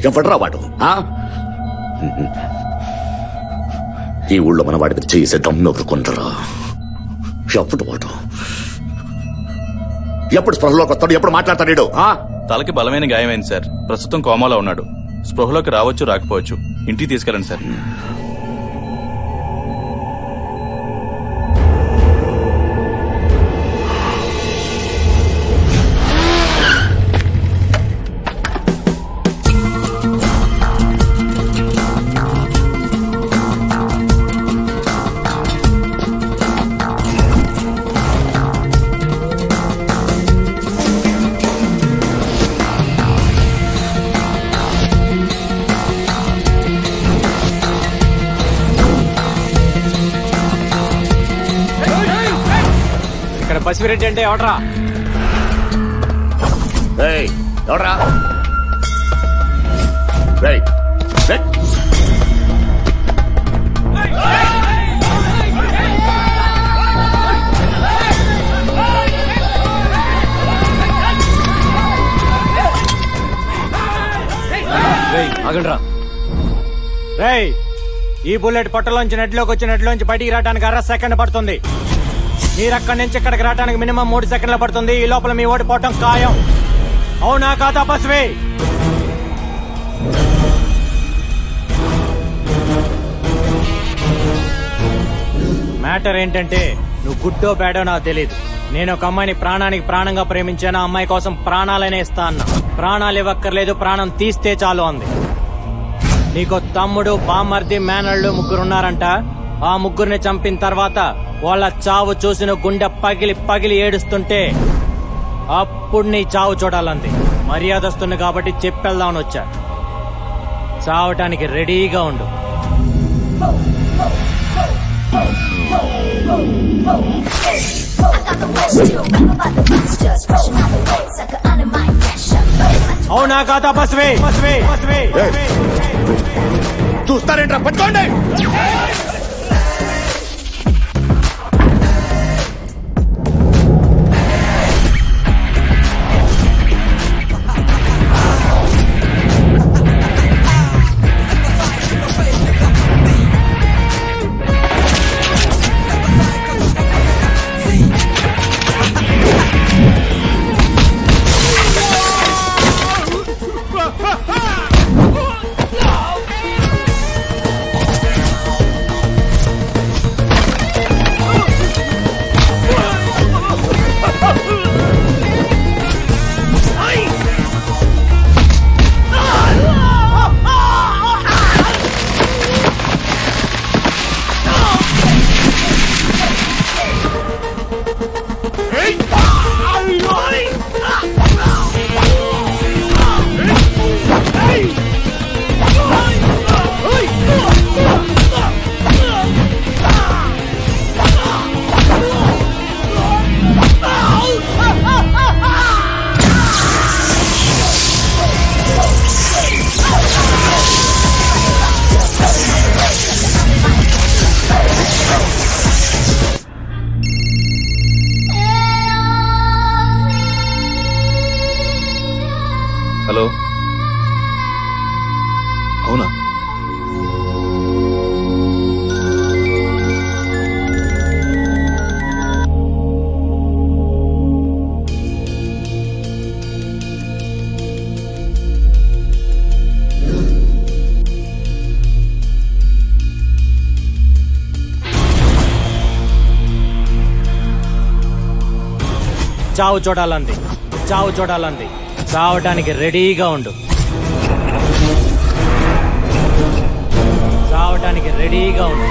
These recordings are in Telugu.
ఎవడరా వాడు? ఈ ఊళ్ళో మన వాడి మీద చేసే దమ్మెవరు కొంటారా? ఎప్పుడు వాడు ఎప్పుడు స్పృహలోకి వస్తాడు? ఎప్పుడు మాట్లాడతాడు? తలకి బలమైన గాయమైంది సార్. ప్రస్తుతం కోమాలో ఉన్నాడు. స్పృహలోకి రావచ్చు రాకపోవచ్చు. ఇంటికి తీసుకెళ్ళండి సార్. పసిరెడ్డి అంటే ఎవడ్రా? ఎవడ్రా? ఆగండ్రా. రేయ్, ఈ బుల్లెట్ పొట్టలోంచి నెట్లోకి వచ్చి నెట్లోంచి బయటికి రావడానికి 1/2 సెకండ్ పడుతుంది. మీరు అక్కడి నుంచి ఇక్కడికి రావడానికి మినిమం 3 సెకండ్లు పడుతుంది. ఈ లోపల మీ ఓడిపోవటం ఖాయం. అవునా కాదా బస్వే? మ్యాటర్ ఏంటంటే నువ్వు గుడ్డో బ్యాడో నాకు తెలియదు. నేను ఒక అమ్మాయిని ప్రాణానికి ప్రాణంగా ప్రేమించాను. అమ్మాయి కోసం ప్రాణాలనే ఇస్తా అన్నా. ప్రాణాలు ఇవ్వక్కర్లేదు, ప్రాణం తీస్తే చాలు అంది. నీకు తమ్ముడు, బామ్మర్ది, మేనళ్ళు 3 ఉన్నారంట. ఆ 3 చంపిన తర్వాత వాళ్ళ చావు చూసిన గుండె పగిలి పగిలి ఏడుస్తుంటే అప్పుడు నీ చావు చూడాలంది. మర్యాదస్తుంది కాబట్టి చెప్పెళ్దామని వచ్చా. చావటానికి రెడీగా ఉండు. అవునా కాదా బస్వే? చూస్తారేంట్రా? పట్టుకోండి. హలో, అవునా? చావు చూడాలంది. చావు చూడాలంది. చావటానికి రెడీగా ఉండు. చావటానికి రెడీగా ఉండు.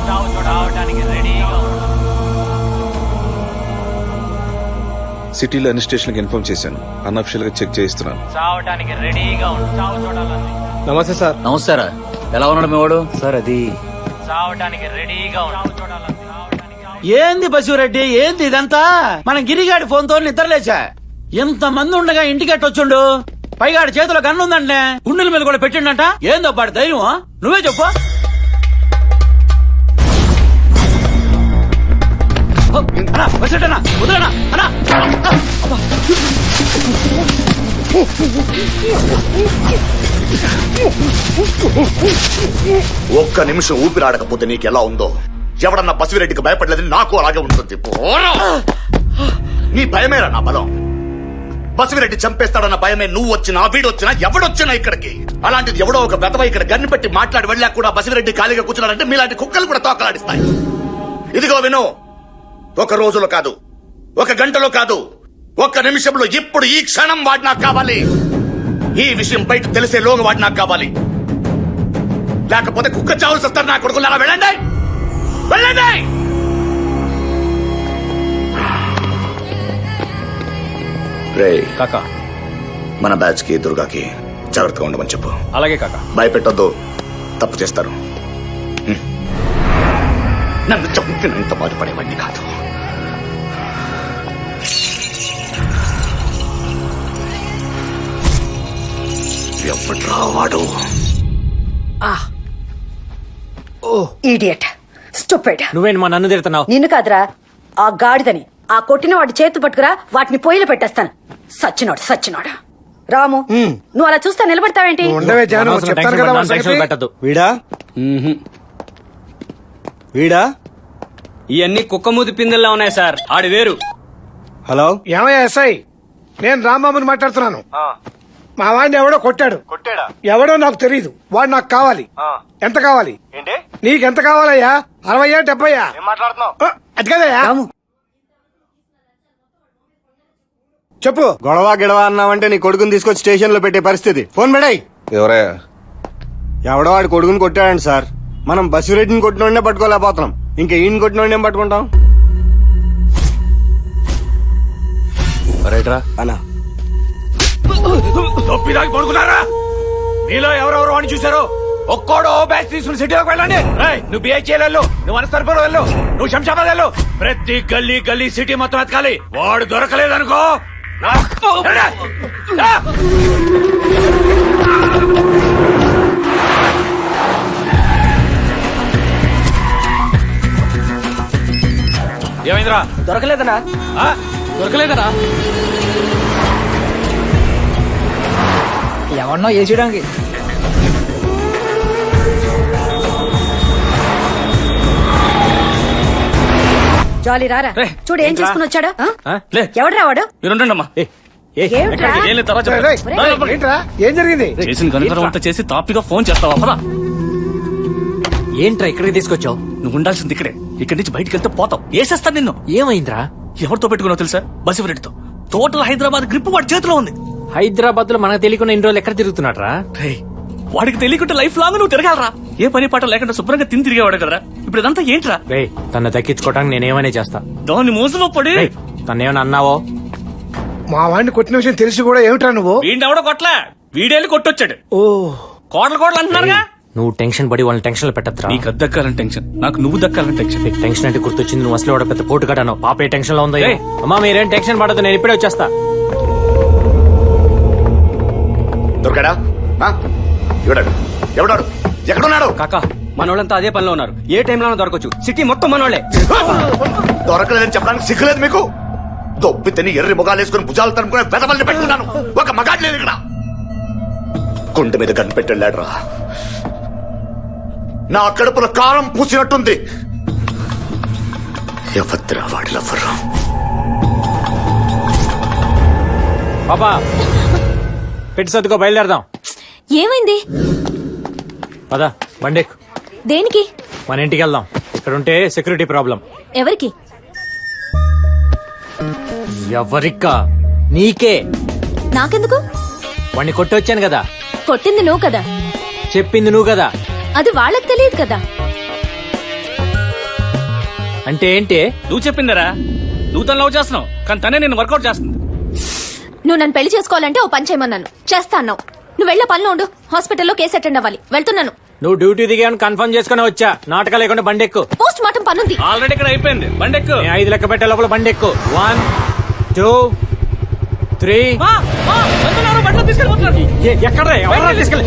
చావు చూడటానికి రెడీగా ఉండు. సిటీలో అన్ని స్టేషన్లకు ఇన్ఫార్మ్ చేశాను. అన్అఫిషియల్ గా చెక్ చేయిస్తున్నాను. చావటానికి రెడీగా ఉండు. చావు చూడాలంది. నమస్తే సార్. నమస్తారా. ఎలా ఉన్నాడు మీ వాడు? సార్ అది చావటానికి రెడీగా ఉండు. చావు చూడాలంది. ఏంది బసిరెడ్డి, ఏంది ఇదంతా? మన గిరిగాడి ఫోన్ తో నిద్రలేచా. ఎంత మంది ఉండగా ఇంటికి ఎట్టొచ్చుండు? పైగా ఆడి చేతిలో గన్ను ఉందంటే గుండెల మీద కూడా పెట్టిండంట. ఏందో పాడు ధైర్యం? నువ్వే చెప్పు. వదిలేనా వదిలేనా అన్నా ఒక్క నిమిషం ఊపిరాడకపోతే నీకెలా ఉందో ఎవడన్నా బసిరెడ్డికి భయపడలేదని నాకు అలాగే ఉంటుంది పోరా! నీ భయమేరా నా బలం. బసిరెడ్డి చంపేస్తాడన్న భయమే నువ్వు వచ్చినా వీడొచ్చినా ఎవడొచ్చినా ఇక్కడికి. అలాంటిది ఎవడో ఒక బెతవ ఇక్కడ గన్ను పెట్టి మాట్లాడి వెళ్ళా కూడా బసిరెడ్డి ఖాళీగా కూర్చున్నాడంటే మీలాంటి కుక్కలు కూడా తోకలాడిస్తాయి. ఇదిగో విను, ఒక రోజులో కాదు, ఒక గంటలో కాదు, ఒక్క నిమిషంలో ఇప్పుడు ఈ క్షణం వాడు నాకు కావాలి. ఈ విషయం బయట తెలిసే లోగా వాడు నాకు కావాలి. లేకపోతే కుక్క చావులు వస్తారు నా కొడుకులారా. వెళ్ళండి వెళ్ళండి. రే కాకా మన బ్యాచ్ కి దుర్గాకి జాగ్రత్తగా ఉండమని చెప్పు. అలాగే కాకా. భయపెట్టొద్దు, తప్పు చేస్తారు. నన్ను చంపిన ఇంత బాధపడేవాడిని కాదు. ఎప్పుడు రావాడు? Idiot, stupid. నువ్వేంటి మా నన్ను తిడుతున్నావు? నిన్ను కాదురా, ఆ గాడిదని, ఆ కొట్టిన వాడి చేతు పట్టుకురా, వాటిని పొయ్యిలో పెట్టేస్తాను. సచ్చినోడు రాము, నువ్వు అలా చూస్తా నిలబడతావేంటి? ఉండవే జాను, అనవసరం చెప్తాను టెన్షన్ కదా పడ్డా, వాడి టెన్షన్ సంగతి. పెట్టద్దు. వీడా వీడా ఇవన్నీ కుక్కమూతి పిందెల్లా ఉన్నాయి సార్. ఆడి వేరు. హలో, ఏమయ్యా ఎస్ఐ, నేను రాంబాబుని మాట్లాడుతున్నాను. మా వాడిని ఎవడో కొట్టాడు. ఎవడో నాకు తెలియదు. వాడు నాకు కావాలి. ఎంత కావాలి? నీకెంత కావాలయ్యా? 60 70? అది కదయ్యా. చెప్పు. గొడవ గిడవ అన్నావంటే నీ కొడుకుని తీసుకొచ్చి స్టేషన్ లో పెట్టే పరిస్థితి. ఫోన్ పెడాయి. ఎవరయ్యా? ఎవడో వాడి కొడుకుని కొట్టాడండి సార్. మనం బసిరెడ్డిని కొట్టినోడనే పట్టుకోలేకపోతున్నాం. ఇంకా ఈయన కొట్టినోడనే పట్టుకుంటాం. రైట్రా అన్నా, తొప్పిదాకి పడుకున్నారా? మీలో ఎవరెవరు అని చూసారు? ఒక్కోడో బ్యాచ్ తీసుకుని సిటీలోకి వెళ్ళండి. నువ్వు బిహెచ్ఎల్ వెళ్ళు, నువ్వు అనస్తర్పురం వెళ్ళు, నువ్వు శంషాబాద్ వెళ్ళు. ప్రతి గల్లీ గల్లీ సిటీ మొత్తం ఎతకాలి. వాడు దొరకలేదనుకో ఏమైందిరా? దొరకలేదనా? దొరకలేదరా? ఎవరినో వేసేయడానికి. జాలీ రారా, చూడు ఏం చేసుకుని వచ్చాడు. లే. ఎవడ్రా వాడు? మీరుండమ్మా. ఏమిట్రా? ఏం లేదు, తర్వాత రేయ్, చెప్తా. రేయ్, ఏంట్రా? ఏం జరిగింది? చేసిన కనుకరం అంతా చేసి తాపిగా ఫోన్ చేస్తావా? పదా. ఏంట్రా ఇక్కడికి తీసుకొచ్చావు? నువ్వు ఉండాల్సింది ఇక్కడే. ఇక్కడి నుంచి బయటికి వెళ్తే పోతావు. వేసేస్తాను నిన్ను. ఏమైందిరా? ఎవరితో పెట్టుకున్నావు తెలుసా? బసిరెడ్డితో. టోటల్ హైదరాబాద్ గ్రిప్ వాడి చేతిలో ఉంది. హైదరాబాద్ లో మనకు తెలియకుండా ఇన్ని రోజులు ఎక్కడ తిరుగుతున్నాడ్రా? రేయ్, వాడికి తెలియకుంటే లైఫ్ లాంగ్ నువ్వు తిరగాలరా. ఏ పని పాట లేకుండా శుభ్రంగా తిని తిరిగేవాడు కదరా. ఇప్పుడు ఇదంతా ఏంట్రా? రే, తన దక్కించుకోవడానికి నేనేమైనా చేస్తా. దాన్ని మోసలో పడి తనేమైనా అన్నావో? మా వాడిని కొట్టిన విషయం తెలిసి కూడా ఏమిట్రా నువ్వు? వీడినెవడో కొట్లా, వీడేళ్ళు కొట్టొచ్చాడు. ఓ, కోటలు అంటున్నారుగా. నువ్వు టెన్షన్ పడి వాళ్ళని టెన్షన్ లో పెట్టద్దురా. నీకు అది దక్కాలని టెన్షన్, నాకు నువ్వు దక్కాలని టెన్షన్. నీకు టెన్షన్ అంటే గుర్తొచ్చింది. నువ్వు అసలు వాడు పెద్ద పోటు కట్టాను. పాప ఏ టెన్షన్ లో ఉందో. ఏయ్. అమ్మా మీరేం టెన్షన్ పడదు, నేను ఇప్పుడే వచ్చేస్తా. దొరకడా? ఎవడాడు? ఎక్కడున్నాడు? కాకా, మనోళ్ళంతా అదే పనిలో ఉన్నారు. ఏ టైంలోనూ దొరకచ్చు. సిటీ మొత్తం మనోళ్లే. దొరకలేదని చెప్పడానికి సిగ్గులేదు మీకు? దొబ్బితని ఎర్రి ముఖాలు వేసుకుని భుజాలు తనుకునే పెదవల్ని పెట్టుకున్నాను. ఒక మగాడు లేదు ఇక్కడ. గుండె మీద కనిపెట్టెళ్ళాడురా. నా కడుపులో కారం పూసినట్టుంది. ఎవద్రా వాడి లవ్వరు? పాపా పెట్టి సర్దుకో, బయలుదేరదాం. ఏమైంది? పదా బండెక్కు. దేనికి? మన ఇంటికి వెళ్దాం. ఇక్కడ ఉంటే సెక్యూరిటీ ప్రాబ్లం. ఎవరికి? ఎవరికా? నీకే. నాకెందుకు? వాడిని కొట్టి వచ్చాను కదా. కొట్టింది నువ్వు కదా. చెప్పింది నువ్వు కదా. అది వాళ్ళకి తెలియదు కదా. అంటే ఏంటి? నువ్వు చెప్పిందరా. నువ్వు తను లవ్ చేస్తున్నావు, కానీ తనే నేను వర్కౌట్ చేస్తుంది. నువ్వు నన్ను పెళ్లి చేసుకోవాలంటే ఓ పని చేయమన్నాను, చేస్తా అన్నావు. నువ్వు వెళ్ళే పనిలో ఉండు. హాస్పిటల్లో కేసు అటెండ్ అవ్వాలి. వెళ్తున్నాను. నువ్వు డ్యూటీ దిగాను కన్ఫర్మ్ చేసుకుని వచ్చా. నాటకాలు లేకుండా బండెక్కు. పోస్ట్ మార్టం పనుంది. ఆల్రెడీ ఇక్కడ అయిపోయింది. బండెక్కు. 5 లెక్క పెట్టే లోపల బండెక్కు. 1 2 3. బట్టలు తీసుకెళ్ళిపోతున్నారు. ఎక్కడ తీసుకెళ్ళి?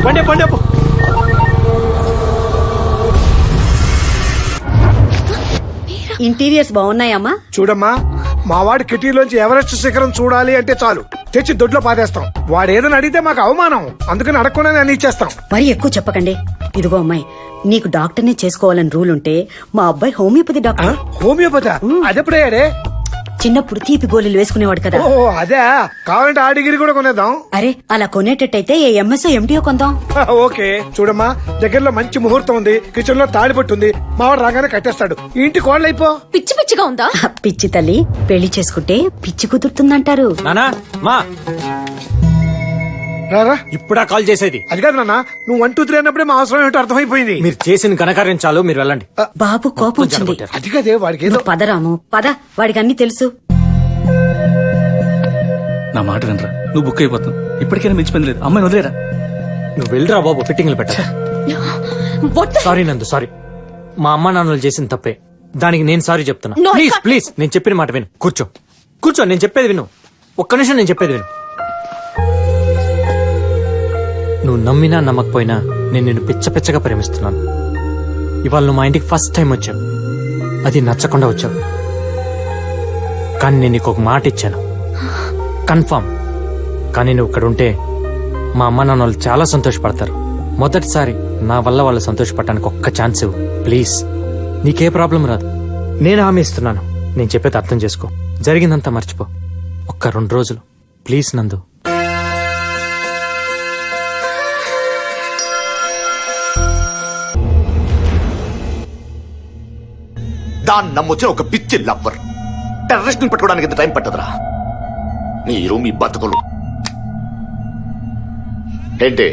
బండి బండి అప్పు. ఇంటీరియర్స్ బాగున్నాయమ్మా. చూడమ్మా, మా వాడి కిటీలోంచి ఎవరెస్ట్ శిఖరం చూడాలి అంటే చాలు తెచ్చి దొడ్లో పాదేస్తాం. వాడు ఏదైనా అడిగితే మాకు అవమానం, అందుకని అడగకుండానే అన్ని ఇచ్చేస్తాం. మరి ఎక్కువ చెప్పకండి. ఇదిగో అమ్మాయి, నీకు డాక్టర్నే చేసుకోవాలని రూల్ ఉంటే మా అబ్బాయి హోమియోపతి డాక్టర్. హోమియోపతి అదెప్పుడయ్యాడే? చిన్నప్పుడు తీపి గోళీలు వేసుకునేవాడు కదా. ఓ అదే, కావాలంటే ఆ డిగ్రీ కూడా కొనేద్దాం. అరే అలా కొనేటట్టయితే ఏ ఎంఎస్ఓ ఎండిఓ కొందాం. ఓకే. చూడమ్మా, దగ్గరలో మంచి ముహూర్తం ఉంది, కిచెన్ లో తాడిపట్టు ఉంది, మావాడు రాగానే కట్టేస్తాడు. ఈ ఇంటి కోడలైపో. పిచ్చి పిచ్చిగా ఉందా? పిచ్చి తల్లి, పెళ్లి చేసుకుంటే పిచ్చి కుదురుతుందంటారు. నానా మా రారా. ఇప్పుడా కాల్ చేసేది? అది కాదు నాన్న, నువ్వు 1 2 3 అన్నప్పుడే మా అవసరం ఏంటో అర్థమైపోయింది. మీరు చేసిన ఘనకార్యం చాలు, మీరు వెళ్ళండి. బాబు కోపం వచ్చింది. అది కదే వాడికి ఏదో. నువ్వు పదరాము పద, వాడికి అన్ని తెలుసు. నా మాట వినరా, నువ్వు బుక్ అయిపోతావు. ఇప్పటికైనా మించిపోయింది లేదు, అమ్మాయిని వదిలేరా. నువ్వు వెళ్ళరా బాబు, ఫిట్టింగ్లు పెట్ట. సారీ నందు, సారీ. మా అమ్మ నాన్నలు చేసిన తప్పే, దానికి నేను సారీ చెప్తున్నా. No, ప్లీజ్ I- ప్లీజ్, నేను చెప్పిన మాట విను. కూర్చో కూర్చో, నేను చెప్పేది విను. ఒక్క నిమిషం నేను చెప్పేది విను. నువ్వు నమ్మినా నమ్మకపోయినా నేను నిన్ను పిచ్చ పిచ్చగా ప్రేమిస్తున్నాను. ఇవాళ నువ్వు మా ఇంటికి ఫస్ట్ టైం వచ్చావు, అది నచ్చకుండా వచ్చావు. కానీ నేను నీకు ఒక మాట ఇచ్చాను, కన్ఫర్మ్. కానీ నువ్వు ఇక్కడ ఉంటే మా అమ్మ నాన్న వాళ్ళు చాలా సంతోషపడతారు. మొదటిసారి నా వల్ల వాళ్ళు సంతోషపడటానికి ఒక్క ఛాన్స్ ఇవ్వు ప్లీజ్. నీకే ప్రాబ్లం రాదు, నేను హామీ ఇస్తున్నాను. నేను చెప్పేది అర్థం చేసుకో, జరిగిందంతా మర్చిపో. ఒక్క 2 రోజులు ప్లీజ్ నందు. దాన్ని నమ్మొచ్చిన ఒక పిచ్చి లవ్వర్ టెర్రరిస్ట్ ని పట్టుకోవడానికి ఎంత టైం పట్టదురా? మీరు మీ బతుకులు ఏంటి?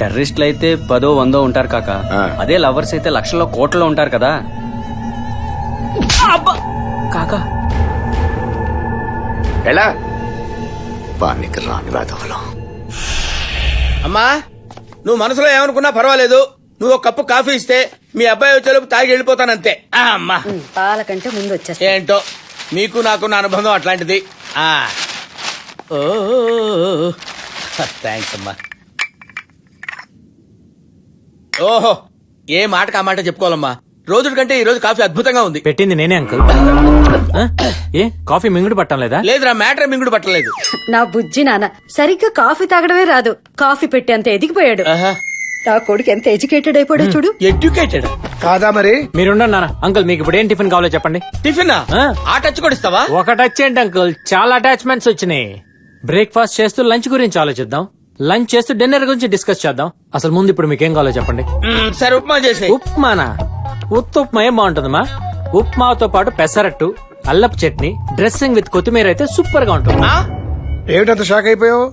టెర్రరిస్టులు అయితే 10 100 ఉంటారు కాక, ఆ. అదే లవర్స్ అయితే లక్షల్లో కోట్లలో ఉంటారు కదా కాకా. ఎలా పానికి రాని వేదవలం. అమ్మా, నువ్వు మనసులో ఏమనుకున్నా పర్వాలేదు. నువ్వు ఒక కప్పు కాఫీ ఇస్తే మీ అబ్బాయి వచ్చేలోపు తాగి వెళ్ళిపోతానంతే. అమ్మా, పాల కంటే ముందు వచ్చేస్తా. ఏంటో మీకు నాకున్న అనుబంధం అట్లాంటిది. ఓ థ్యాంక్స్ అమ్మా. ఓహో, ఏ మాటకు ఆ మాట చెప్పుకోవాలమ్మా. రోజు కంటే ఈ రోజు కాఫీ అద్భుతంగా ఉంది. పెట్టింది నేనే అంకుల్. ఆ? ఏ కాఫీ మింగుడు పట్టం లేదా? లేదురా, మ్యాటర్ మింగుడు పట్టలేదు. నా బుజ్జి నాన్న సరిగ్గా కాఫీ తాగడమే రాదు, కాఫీ పెట్టి అంత ఎదిగిపోయాడు. నా కొడుకు ఎంత ఎడ్యుకేటెడ్ అయిపోయాడో చూడు. ఎడ్యుకేటెడ్ కాదా మరి? మీరుండండి నాన్న. అంకుల్ మీకు ఇప్పుడు ఏం టిఫిన్ కావాలో చెప్పండి. టిఫిన్ ఆ. ఆ టచ్ కూడా ఇస్తావా? ఒక టచ్ ఏంటి అంకుల్, చాలా అటాచ్మెంట్స్ వచ్చినాయి. బ్రేక్ఫాస్ట్ చేస్తూ లంచ్ గురించి ఆలోచిద్దాం, లంచ్ చేస్తూ డిన్నర్ గురించి డిస్కస్ చేద్దాం. అసలు ముందు ఇప్పుడు మీకేం కావాలో చెప్పండి. సరే, ఉప్మా చేసి. ఉప్మానా? ఉప్మా ఏం బాగుంటుందమ్మా? ఉప్మాతో పాటు పెసరట్టు, అల్లపు చట్నీ, డ్రెస్సింగ్ విత్ కొత్తిమీర అయితే సూపర్ గా ఉంటుంది. ఏమిటంత షాక్ అయిపోయావు?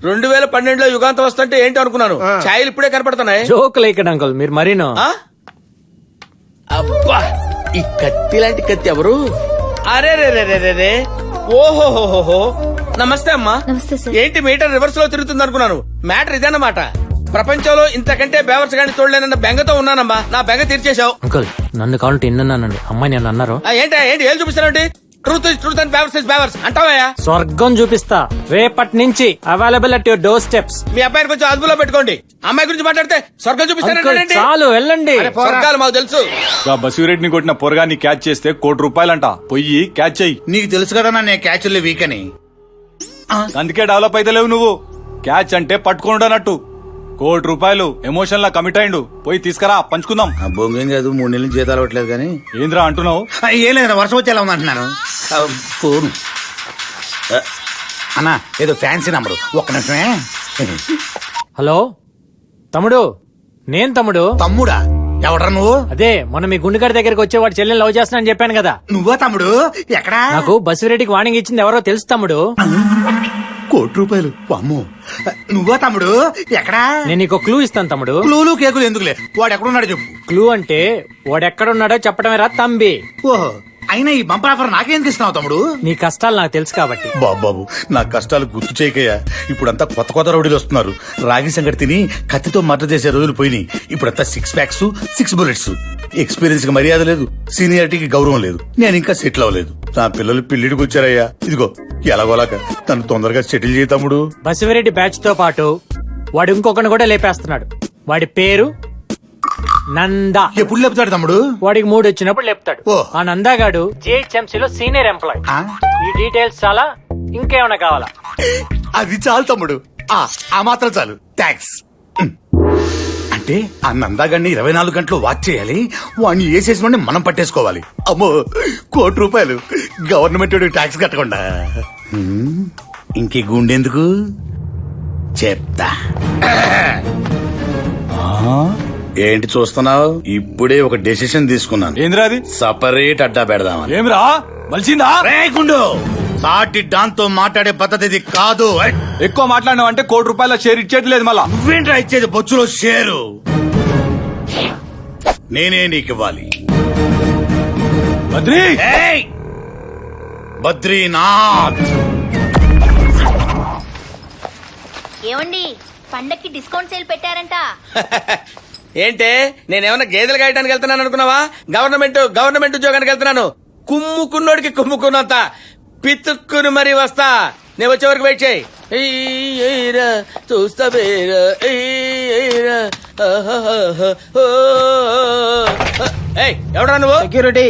2012లో యుగాంతం వస్తుంటే ఏంటో అనుకున్నాను. ఛాయలు ఇప్పుడే కనపడుతున్నాయి. జోక్ లేకండి అంకుల్, మీరు మరీను. ఆ? అబ్బా, ఈ కత్తి లాంటి కత్తి ఎవరు? అరే రే రే రే రే రే. ఓహోహోహో. నమస్తే అమ్మా. నమస్తే సార్. ఏంటి మీటర్ రివర్స్ లో తిరుగుతుంది అనుకున్నాను. మ్యాటర్ ఇదన్నమాట. ప్రపంచంలో ఇంతకంటే బేవర్స్ గాని చూడలేనన్న బెంగతో ఉన్నానమ్మా. నా బెంగ తీర్చేశావు. అంకుల్ నన్ను కావాలంటే ఇన్నానండి, అమ్మాయి నేను అన్నారు. ఏంటి ఏం చూపిస్తానండి? ట్రూత్ ఇస్ ట్రూత్ అండ్ బేవర్స్ ఇస్ బేవర్స్ అంటావా? స్వర్గం చూపిస్తా రేపటి నుంచి, available at your door steps. మీ అబ్బాయిని కొంచెం అదుపులో పెట్టుకోండి. అమ్మాయి గురించి మాట్లాడితే స్వర్గం చూపిస్తానంటే చాలు వెళ్ళండి. స్వర్గాలు మాకు తెలుసు. బసిరెడ్డిని కొట్టిన పొరగాన్ని క్యాచ్ చేస్తే ₹1,00,00,000 పొయ్యి క్యాచ్ చెయ్యి. నీకు తెలుసు కదా నేను క్యాచ్లే వీక్ అని. అందుకే డెవలప్ అయితే లేవు నువ్వు. క్యాచ్ అంటే పట్టుకుంటానట్టు. ₹1,00,00,000 ఎమోషన్ లా కమిట్ అయిండు. పోయి తీసుకురా, పంచుకుందాం. బొంగేం కాదు, 3 నెలలు జీతాలు అవ్వట్లేదు కానీ. ఏంద్రా అంటున్నావు? ఏం లేదు, వర్షం వచ్చేలా ఉందంటున్నాను. ఫోను అన్నా, ఏదో ఫ్యాన్సీ నంబరు. ఒక్క నిమిషమే. హలో తమ్ముడు, నేను తమ్ముడు. తమ్ముడా? ఎవడరా నువ్వు? అదే మొన్న మీ గుండెగాడి దగ్గరికి వచ్చే వాడు చెల్లెని లవ్ చేస్తున్నా అని చెప్పాను కదా. నువ్వా తమ్ముడు? ఎక్కడా? నాకు బసిరెడ్డికి వార్నింగ్ ఇచ్చింది ఎవరో తెలుసు తమ్ముడు. ₹1,00,00,000. అమ్మో. నువ్వా తమ్ముడు? ఎక్కడా? నేను నీకు క్లూ ఇస్తాను తమ్ముడు. క్లూలు కేకులు ఎందుకులే, వాడు ఎక్కడున్నాడు చెప్పు. క్లూ అంటే వాడెక్కడున్నాడో చెప్పడమే రా తంబి. ఓహో, అయినా ఈ బంపర్ ఆఫర్ నాకేందుకు ఇస్తున్నావు తమ్ముడు? నీ కష్టాలు నాకు తెలుసు కాబట్టి. బాబు, నా కష్టాలు గుర్తు చేయకయ్యా. ఇప్పుడంతా కొత్త కొత్త రౌడీలు వస్తున్నారు. రాగి సంగటి తిని కత్తితో మర్డర్ చేసే రోజులు పోయినాయి. ఇప్పుడంతా 6 ప్యాక్స్ 6 బుల్లెట్స్. ఎక్స్పీరియన్స్ కి మర్యాద లేదు, సీనియారిటీకి గౌరవం లేదు. నేను ఇంకా సెటిల్ అవ్వలేదు. నా పిల్లలు పెళ్లిడికి వచ్చారయ్యా. ఇదిగో ఎలాగోలాక తను తొందరగా సెటిల్ చేయి తమ్ముడు. బసిరెడ్డి బ్యాచ్ తో పాటు వాడు ఇంకొకరిని కూడా లేపేస్తున్నాడు. వాడి పేరు నందా. ఎప్పుడు లేపుతాడు తమ్ముడు? వాడికి మూడు వచ్చినప్పుడు లేపుతాడు. ఓ. ఆ నందాగాడు GHMC లో సీనియర్ ఎంప్లాయ్. ఈ డీటెయిల్స్ చాలా, ఇంకేమైనా కావాలా? అది చాలు తమ్ముడు, ఆ మాత్రం చాలు. థ్యాంక్స్. అంటే ఆ నందాగాడిని 24 గంటలు వాచ్ చేయాలి, వాడిని వేసేసిన మనం పట్టేసుకోవాలి. అమ్మో, ₹1,00,00,000 గవర్నమెంట్ ట్యాక్స్ కట్టకుండా. ఇంకే గుండెందుకు చెప్తా. ఏంటి చూస్తున్నావు? ఇప్పుడే ఒక డెసిషన్ తీసుకున్నాను. ఏంద్రా అది? సపరేట్ అడ్డా పెడదామని. ఏమిరా మలిసిందా? గుండు, సాటి డాన్తో మాట్లాడే పద్ధతి ఇది కాదు. ఎక్కువ మాట్లాడినావు అంటే ₹1,00,00,000 షేర్ ఇచ్చేది లేదు మళ్ళా. నువ్వేంట్రా ఇచ్చేది? బొచ్చులో షేరు నేనే నీకు ఇవ్వాలి. బద్రి ఏయ్! బద్రీనాథ్. ఏమండి పండక్కి డిస్కౌంట్ సేల్ పెట్టారంట. ఏంటే నేనేమన్నా గేదెలు కాయటానికి వెళ్తున్నాను అనుకున్నావా? గవర్నమెంట్ ఉద్యోగానికి వెళ్తున్నాను. కుమ్ముకున్నోడికి కుమ్ముకున్నంత పితుక్కుని మరీ వస్తా. నేను వచ్చే వరకు వెయిట్ చేయి. చూస్తా ఎవడరా నువ్వు? సెక్యూరిటీ.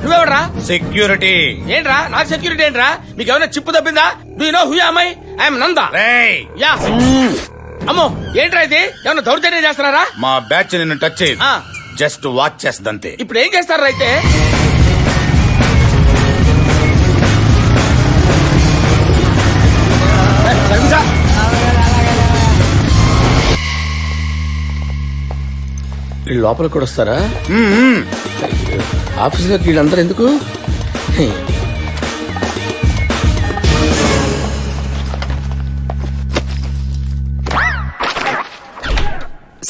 నువ్వెవడరా? సెక్యూరిటీ. ఏంట్రా నాకు సెక్యూరిటీ ఏంట్రా? మీకు ఏమైనా చిప్పు తప్పిందా? Do you know who am I? I'm Nanda. రేయ్, యా. అమ్మో ఏంట్రా ఇది? ఏమన్నా దౌర్జన్యం చేస్తున్నారా? మా బ్యాచ్ నిన్ను టచ్ చేయదు, ఆ. జస్ట్ వాచ్ చేస్తంతే. ఇప్పుడు ఏం చేస్తారా అయితే? వీళ్ళు లోపలికి కూడా వస్తారా? ఆఫీసులోకి వీళ్ళందరూ ఎందుకు?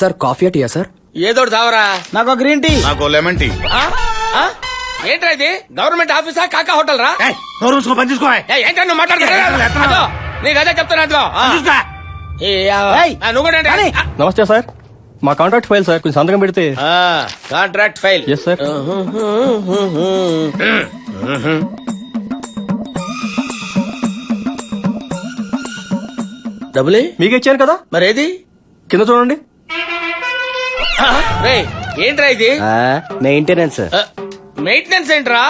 సార్ కాఫీ టీయా సార్? ఏదోటి తావరా. నాకు గ్రీన్ టీ. నాకు లెమన్ టీ. ఏంట్రా ఇది? గవర్నమెంట్ ఆఫీసా కాకా హోటల్ రా? నోరు మూసుకో, పని చూసుకో. ఏంటో నువ్వు మాట్లాడుతున్నా? నీకు అదే చెప్తున్నా. నువ్వు కూడా ఏంటి? నమస్తే సార్, మా కాంట్రాక్ట్ ఫైల్ సార్, కొంచెం సంతకం పెడితే. Contract file. Yes sir. డబ్బులే మీకు ఇచ్చాను కదా, మరేది? కింద చూడండి. ఏంట్రా ఇది? మెయింటెనెన్స్. మెయింటెనెన్స్ ఏంట్రా?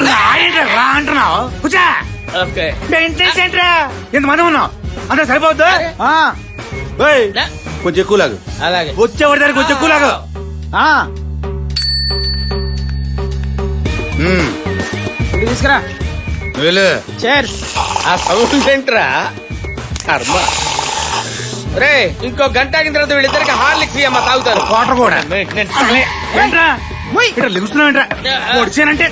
రా అంటున్నావు. కూర్చో. ఓకే. మెయింటెనెన్స్ ఏంట్రా? ఎంతమంది ఉన్నావు? అంతా సరిపోద్దు. కొంచెం ఎక్కువ లాగు. అలాగే. వచ్చేవాడి దగ్గర కొంచెం ఎక్కువ లాగు. తీసుకురా. వెళ్ళు. ఆ సౌండ్ ఏంట్రా? కర్మ. రే ఇంకో గంట ఆగిన తర్వాత వీళ్ళిద్దరికి హార్లిక్స్ అమ్మా తాగుతారు. కోట కూడా. మెయింటెనెన్స్. ఏంట్రా ఇక్కడ లెగుస్తున్నావు? ఏంట్రా వచ్చానంటే